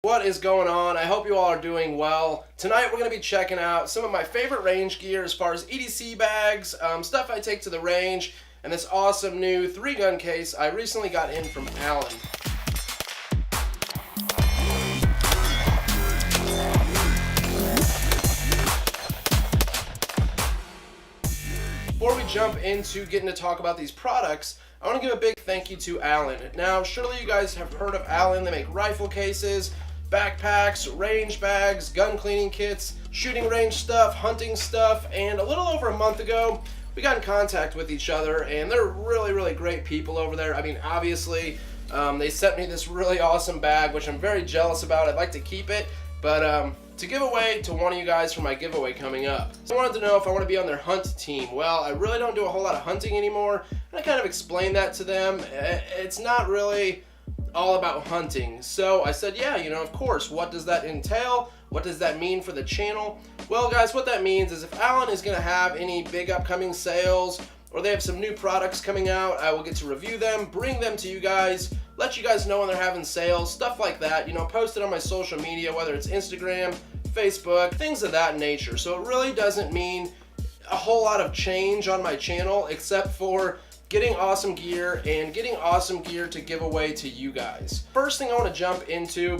What is going on? I hope you all are doing well. Tonight we're going to be checking out some of my favorite range gear as far as EDC bags, stuff I take to the range, and this awesome new 3-gun case I recently got in from Allen. Before we jump into getting to talk about these products, I want to give a big thank you to Allen. Now, surely you guys have heard of Allen. They make rifle cases, backpacks, range bags, gun cleaning kits, shooting range stuff, hunting stuff, and a little over a month ago, we got in contact with each other, and they're really great people over there. I mean, obviously, they sent me this really awesome bag, which I'm very jealous about. I'd like to keep it, but to give away to one of you guys for my giveaway coming up. So I wanted to know if I want to be on their hunt team. Well, I really don't do a whole lot of hunting anymore, and I kind of explained that to them. It's not really all about hunting. So I said, yeah, of course. What does that entail? What does that mean for the channel? Well, guys, what that means is if Allen is going to have any big upcoming sales, or they have some new products coming out, I will get to review them, bring them to you guys, let you guys know when they're having sales, stuff like that, post it on my social media, whether it's Instagram, Facebook, things of that nature. So it really doesn't mean a whole lot of change on my channel, except for getting awesome gear and getting awesome gear to give away to you guys. First thing I want to jump into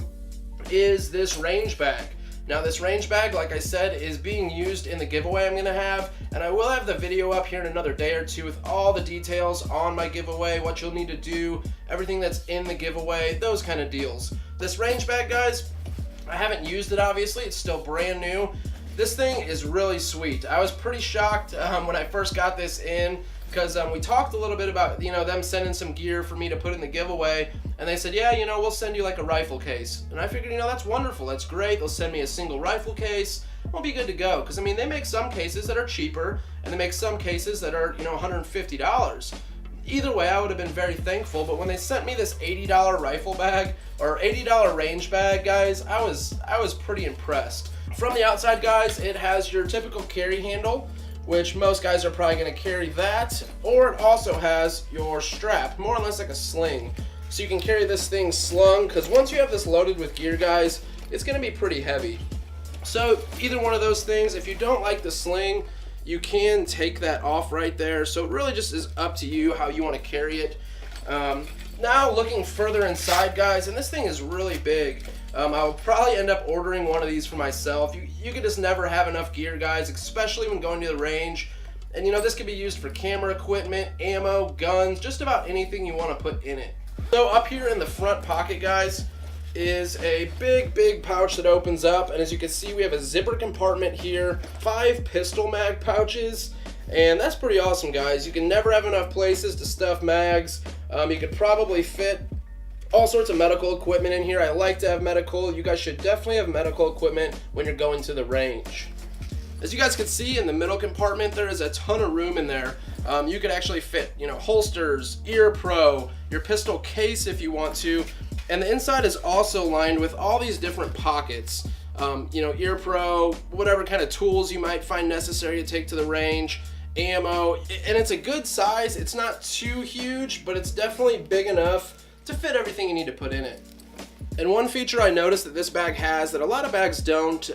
is this range bag. Now this range bag, like I said, is being used in the giveaway I'm going to have, and I will have the video up here in another day or two with all the details on my giveaway, what you'll need to do, everything that's in the giveaway, those kind of deals. This range bag, guys, I haven't used it obviously, it's still brand new. This thing is really sweet. I was pretty shocked when I first got this in, because we talked a little bit about them sending some gear for me to put in the giveaway, and they said, yeah, we'll send you like a rifle case. And I figured, that's wonderful, that's great. They'll send me a single rifle case, we'll be good to go. Because they make some cases that are cheaper, and they make some cases that are $150. Either way, I would have been very thankful. But when they sent me this $80 rifle bag or $80 range bag, guys, I was pretty impressed. From the outside, guys, it has your typical carry handle, which most guys are probably going to carry that, or it also has your strap, more or less like a sling. So you can carry this thing slung, because once you have this loaded with gear, guys, it's going to be pretty heavy. So either one of those things, if you don't like the sling, you can take that off right there. So it really just is up to you how you want to carry it. Now looking further inside, guys, and this thing is really big. I'll probably end up ordering one of these for myself. You can just never have enough gear, guys, especially when going to the range. And this could be used for camera equipment, ammo, guns, just about anything you want to put in it. So up here in the front pocket, guys, is a big pouch that opens up, and as you can see, we have a zipper compartment here, 5 pistol mag pouches, and that's pretty awesome, guys. You can never have enough places to stuff mags. You could probably fit all sorts of medical equipment in here. I like to have medical. You guys should definitely have medical equipment when you're going to the range. As you guys can see in the middle compartment, there is a ton of room in there. You could actually fit, holsters, ear pro, your pistol case if you want to. And the inside is also lined with all these different pockets. Ear pro, whatever kind of tools you might find necessary to take to the range, ammo, and it's a good size. It's not too huge, but it's definitely big enough to fit everything you need to put in it. And one feature I noticed that this bag has that a lot of bags don't,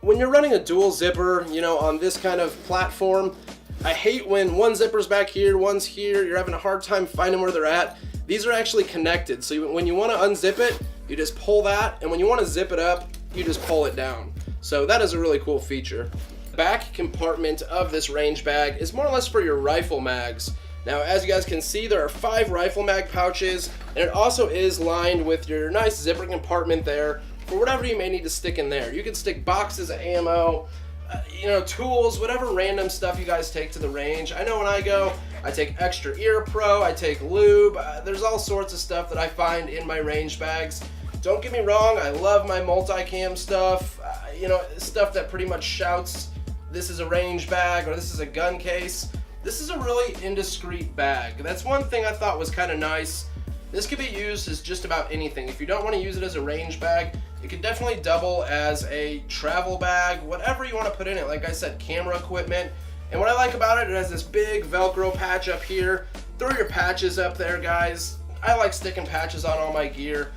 when you're running a dual zipper, on this kind of platform, I hate when one zipper's back here, one's here, you're having a hard time finding where they're at. These are actually connected, so when you want to unzip it, you just pull that, and when you want to zip it up, you just pull it down. So that is a really cool feature. The back compartment of this range bag is more or less for your rifle mags. Now, as you guys can see, there are 5 rifle mag pouches, and it also is lined with your nice zipper compartment there for whatever you may need to stick in there. You can stick boxes of ammo, tools, whatever random stuff you guys take to the range. I know when I go, I take extra ear pro, I take lube, there's all sorts of stuff that I find in my range bags. Don't get me wrong, I love my multicam stuff, stuff that pretty much shouts, this is a range bag or this is a gun case. This is a really indiscreet bag. That's one thing I thought was kind of nice. This could be used as just about anything. If you don't want to use it as a range bag, it could definitely double as a travel bag, whatever you want to put in it. Like I said, camera equipment. And what I like about it, it has this big Velcro patch up here. Throw your patches up there, guys. I like sticking patches on all my gear.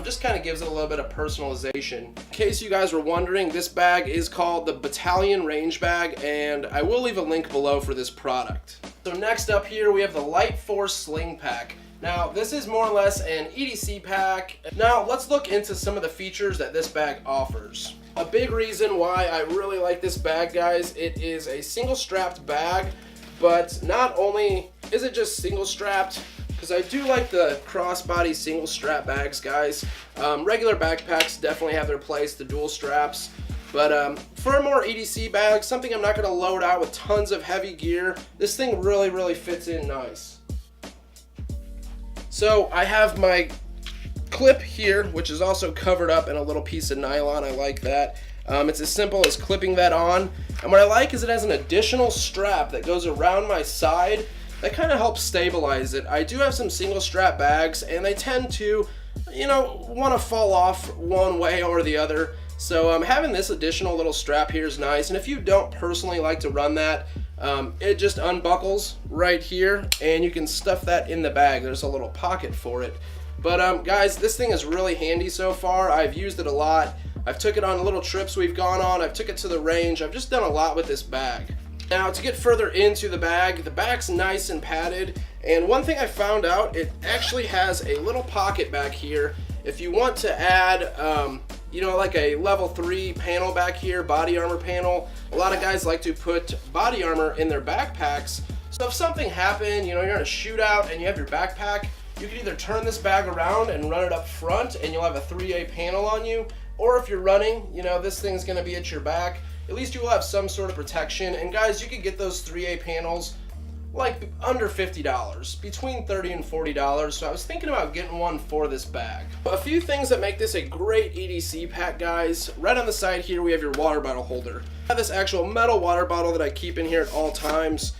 Just kind of gives it a little bit of personalization. In case you guys were wondering, this bag is called the Battalion Range Bag, and I will leave a link below for this product. So next up here, we have the Light Force Sling Pack. Now, this is more or less an EDC pack. Now, let's look into some of the features that this bag offers. A big reason why I really like this bag, guys, it is a single strapped bag, but not only is it just single strapped, because I do like the crossbody single strap bags, guys. Regular backpacks definitely have their place, the dual straps. But for a more EDC bag, something I'm not going to load out with tons of heavy gear, this thing really fits in nice. So I have my clip here, which is also covered up in a little piece of nylon. I like that. It's as simple as clipping that on. And what I like is it has an additional strap that goes around my side that kind of helps stabilize it. I do have some single strap bags, and they tend to, you know, want to fall off one way or the other. So having this additional little strap here is nice. And if you don't personally like to run that, it just unbuckles right here, and you can stuff that in the bag. There's a little pocket for it. But guys, this thing is really handy so far. I've used it a lot. I've took it on little trips we've gone on. I've took it to the range. I've just done a lot with this bag. Now, to get further into the bag's nice and padded. And one thing I found out, it actually has a little pocket back here. If you want to add, you know, like a level 3 panel back here, body armor panel. A lot of guys like to put body armor in their backpacks. So if something happened, you know, you're in a shootout and you have your backpack, you can either turn this bag around and run it up front and you'll have a 3A panel on you. Or if you're running, you know, this thing's gonna be at your back. At least you will have some sort of protection. And guys, you can get those 3A panels like under $50, between $30 and $40. So I was thinking about getting one for this bag. A few things that make this a great EDC pack, guys. Right on the side here, we have your water bottle holder. I have this actual metal water bottle that I keep in here at all times.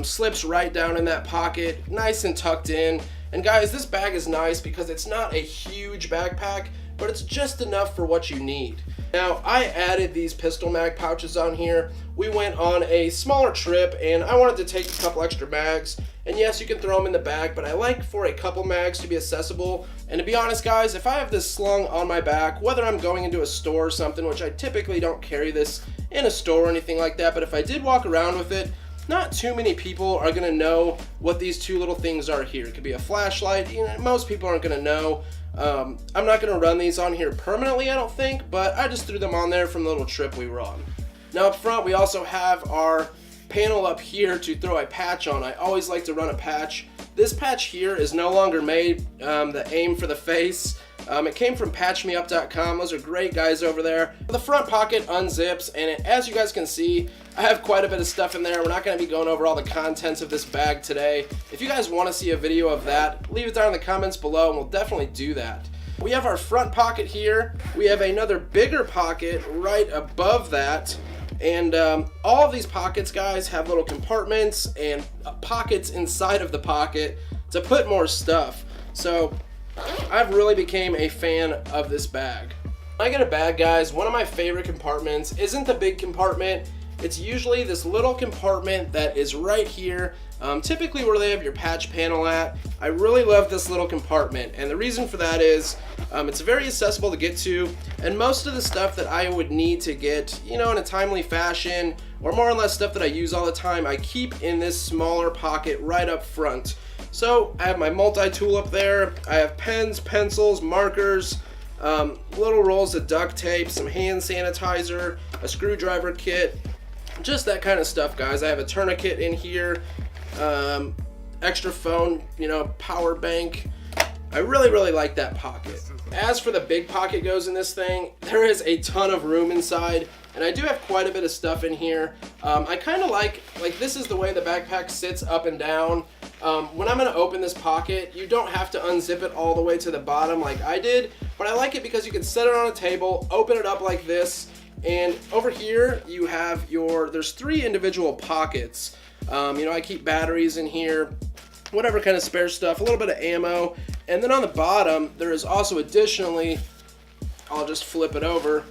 Slips right down in that pocket, nice and tucked in. And guys, this bag is nice because it's not a huge backpack, but it's just enough for what you need. Now, I added these pistol mag pouches on here. We went on a smaller trip and I wanted to take a couple extra mags. And yes, you can throw them in the bag, but I like for a couple mags to be accessible. And to be honest, guys, if I have this slung on my back, whether I'm going into a store or something, which I typically don't carry this in a store or anything like that, but if I did walk around with it, not too many people are gonna know what these two little things are here. It could be a flashlight. You know, most people aren't gonna know. I'm not gonna run these on here permanently, I don't think, but I just threw them on there from the little trip we were on. Now up front, we also have our panel up here to throw a patch on. I always like to run a patch. This patch here is no longer made, the aim for the face. It came from patchmeup.com. Those are great guys over there. The front pocket unzips, and as you guys can see, I have quite a bit of stuff in there. We're not going to be going over all the contents of this bag today. If you guys want to see a video of that, leave it down in the comments below, and we'll definitely do that. We have our front pocket here. We have another bigger pocket right above that. And all of these pockets, guys, have little compartments and pockets inside of the pocket to put more stuff. So I've really became a fan of this bag. When I get a bag, guys, one of my favorite compartments isn't the big compartment. It's usually this little compartment that is right here, typically where they have your patch panel at. I really love this little compartment, and the reason for that is it's very accessible to get to, and most of the stuff that I would need to get, you know, in a timely fashion, or more or less stuff that I use all the time, I keep in this smaller pocket right up front. So I have my multi-tool up there. I have pens, pencils, markers, little rolls of duct tape, some hand sanitizer, a screwdriver kit, just that kind of stuff, guys. I have a tourniquet in here, extra phone, you know, power bank. I really like that pocket. As for the big pocket goes in this thing, there is a ton of room inside, and I do have quite a bit of stuff in here. I kind of like this is the way the backpack sits up and down. When I'm gonna open this pocket, you don't have to unzip it all the way to the bottom like I did, but I like it because you can set it on a table, open it up like this, and over here you have there's 3 individual pockets. You know, I keep batteries in here, whatever kind of spare stuff, a little bit of ammo, and then on the bottom there is also additionally, I'll just flip it over,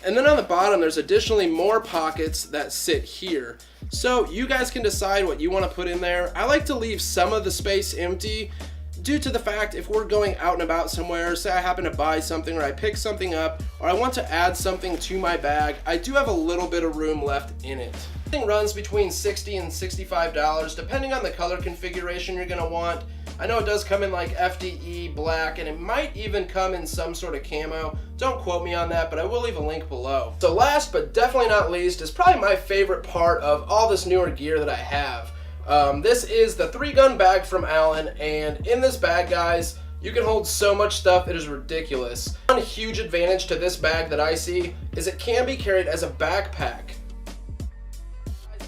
and then on the bottom there's additionally more pockets that sit here. So you guys can decide what you want to put in there. I like to leave some of the space empty, due to the fact if we're going out and about somewhere, say I happen to buy something or I pick something up or I want to add something to my bag, I do have a little bit of room left in it. This thing runs between $60 and $65 depending on the color configuration you're going to want. I know it does come in like FDE, black, and it might even come in some sort of camo. Don't quote me on that, but I will leave a link below. So last but definitely not least is probably my favorite part of all this newer gear that I have. This is the 3-gun bag from Allen, and in this bag, guys, you can hold so much stuff, it is ridiculous. One huge advantage to this bag that I see is it can be carried as a backpack.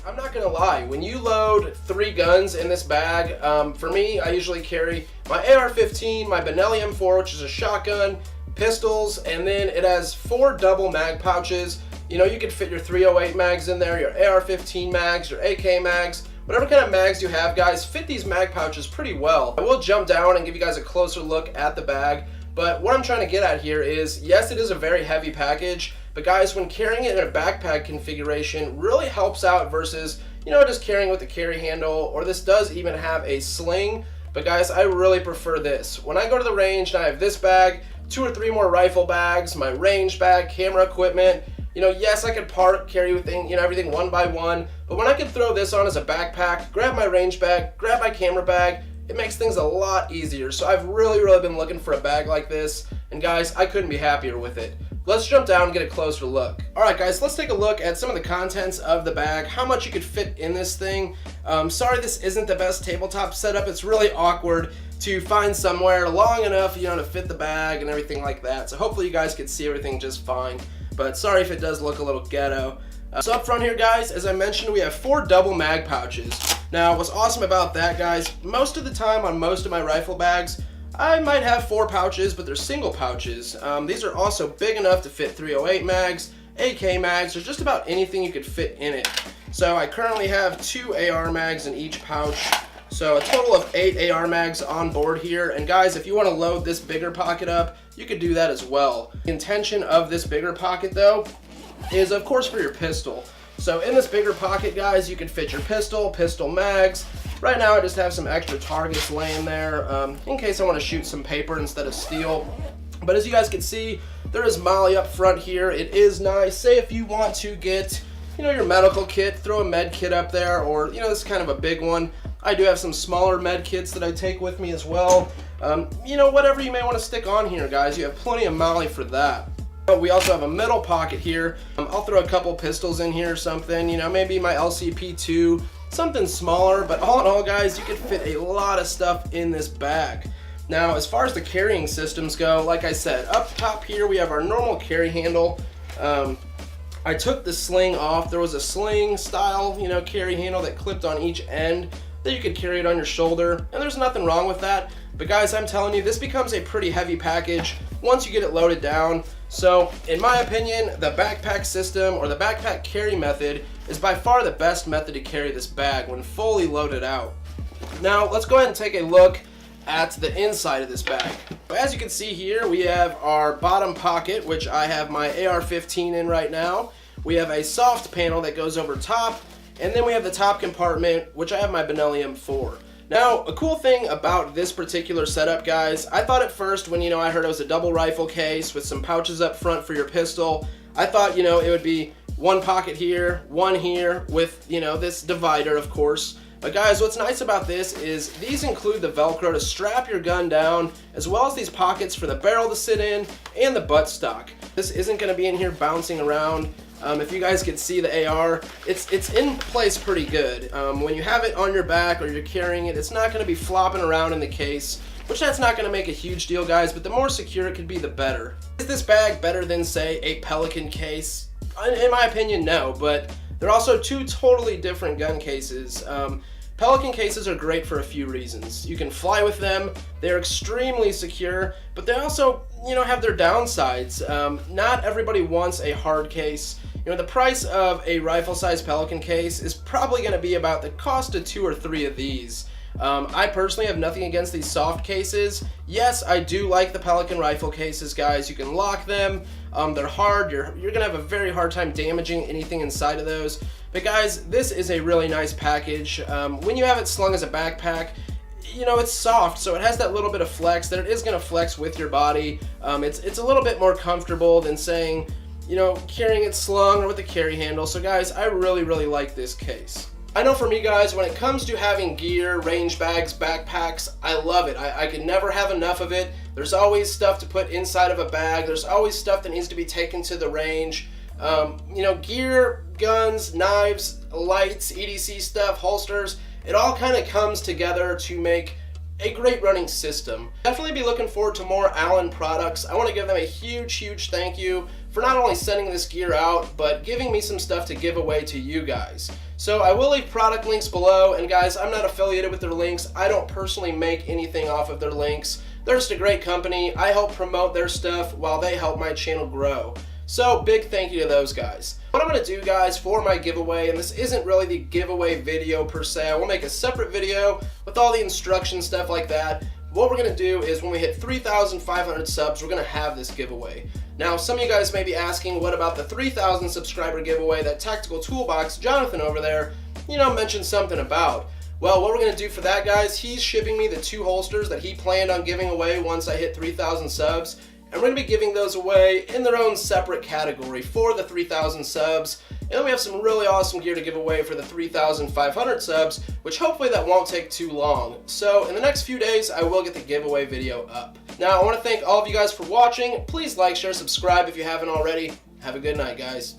I'm not gonna lie, when you load 3 guns in this bag, for me, I usually carry my AR-15, my Battalion 4, which is a shotgun, pistols, and then it has 4 double mag pouches. You know, you could fit your 308 mags in there, your AR-15 mags, your AK mags, whatever kind of mags you have, guys, fit these mag pouches pretty well. I will jump down and give you guys a closer look at the bag, but what I'm trying to get at here is, yes, it is a very heavy package, but guys, when carrying it in a backpack configuration really helps out versus, you know, just carrying with the carry handle, or this does even have a sling, but guys, I really prefer this. When I go to the range and I have this bag, 2 or 3 more rifle bags, my range bag, camera equipment, you know, yes, I could carry everything one by one, but when I can throw this on as a backpack, grab my range bag, grab my camera bag, it makes things a lot easier. So I've really been looking for a bag like this, and guys, I couldn't be happier with it. Let's jump down and get a closer look. Alright guys, let's take a look at some of the contents of the bag, how much you could fit in this thing. Sorry this isn't the best tabletop setup, it's really awkward to find somewhere long enough, you know, to fit the bag and everything like that. So hopefully you guys can see everything just fine, but sorry if it does look a little ghetto. So up front here, guys, as I mentioned, we have 4 double mag pouches. Now what's awesome about that, guys, most of the time on most of my rifle bags, I might have 4 pouches, but they're single pouches. These are also big enough to fit 308 mags, AK mags, or just about anything you could fit in it. So I currently have 2 AR mags in each pouch. So a total of 8 AR mags on board here. And guys, if you want to load this bigger pocket up, you could do that as well. The intention of this bigger pocket though is of course for your pistol. So in this bigger pocket, guys, you can fit your pistol mags. Right now I just have some extra targets laying there in case I want to shoot some paper instead of steel. But as you guys can see, there is molly up front here. It is nice. Say if you want to get, you know, your medical kit, throw a med kit up there, or, you know, this is kind of a big one. I do have some smaller med kits that I take with me as well. You know, whatever you may want to stick on here, guys, you have plenty of molly for that. We also have a middle pocket here. I'll throw a couple pistols in here or something, you know, maybe my LCP2, something smaller, but all in all, guys, you can fit a lot of stuff in this bag. Now, as far as the carrying systems go, like I said, up top here we have our normal carry handle. I took the sling off. There was a sling style, you know, carry handle that clipped on each end that you could carry it on your shoulder, and there's nothing wrong with that. But guys, I'm telling you, this becomes a pretty heavy package once you get it loaded down. So, in my opinion, the backpack system or the backpack carry method is by far the best method to carry this bag when fully loaded out. Now, let's go ahead and take a look at the inside of this bag. As you can see here, we have our bottom pocket, which I have my AR-15 in right now. We have a soft panel that goes over top, and then we have the top compartment, which I have my Battalion 4. Now, a cool thing about this particular setup, guys, I thought at first when, you know, I heard it was a double rifle case with some pouches up front for your pistol, I thought, you know, it would be one pocket here, one here, with, you know, this divider, of course. But guys, what's nice about this is these include the Velcro to strap your gun down, as well as these pockets for the barrel to sit in and the buttstock. This isn't going to be in here bouncing around. If you guys could see the AR, it's in place pretty good. When you have it on your back or you're carrying it, it's not going to be flopping around in the case, which that's not going to make a huge deal, guys, but the more secure it could be, the better. Is this bag better than, say, a Pelican case? In my opinion, no, but they're also 2 totally different gun cases. Pelican cases are great for a few reasons. You can fly with them, they're extremely secure, but they also, you know, have their downsides. Not everybody wants a hard case. You know, the price of a rifle-sized Pelican case is probably going to be about the cost of 2 or 3 of these. I personally have nothing against these soft cases. Yes, I do like the Pelican rifle cases, guys. You can lock them. They're hard. You're going to have a very hard time damaging anything inside of those. But guys, this is a really nice package. When you have it slung as a backpack, you know, it's soft, so it has that little bit of flex that it is going to flex with your body. It's a little bit more comfortable than saying, you know, carrying it slung or with a carry handle. So guys, I really like this case. I know for me guys, when it comes to having gear, range bags, backpacks, I love it. I could never have enough of it. There's always stuff to put inside of a bag. There's always stuff that needs to be taken to the range. You know, gear, guns, knives, lights, EDC stuff, holsters, it all kind of comes together to make a great running system. Definitely be looking forward to more Allen products. I want to give them a huge thank you for not only sending this gear out, but giving me some stuff to give away to you guys. So I will leave product links below, and guys, I'm not affiliated with their links. I don't personally make anything off of their links. They're just a great company. I help promote their stuff while they help my channel grow. So big thank you to those guys. What I'm going to do guys for my giveaway, and this isn't really the giveaway video per se, I will make a separate video with all the instructions, stuff like that. What we're going to do is when we hit 3,500 subs, we're going to have this giveaway. Now some of you guys may be asking, what about the 3,000 subscriber giveaway that Tactical Toolbox, Jonathan over there, you know, mentioned something about? Well, what we're going to do for that guys, he's shipping me the 2 holsters that he planned on giving away once I hit 3,000 subs. And we're going to be giving those away in their own separate category for the 3,000 subs. And then we have some really awesome gear to give away for the 3,500 subs, which hopefully that won't take too long. So in the next few days, I will get the giveaway video up. Now, I want to thank all of you guys for watching. Please like, share, subscribe if you haven't already. Have a good night, guys.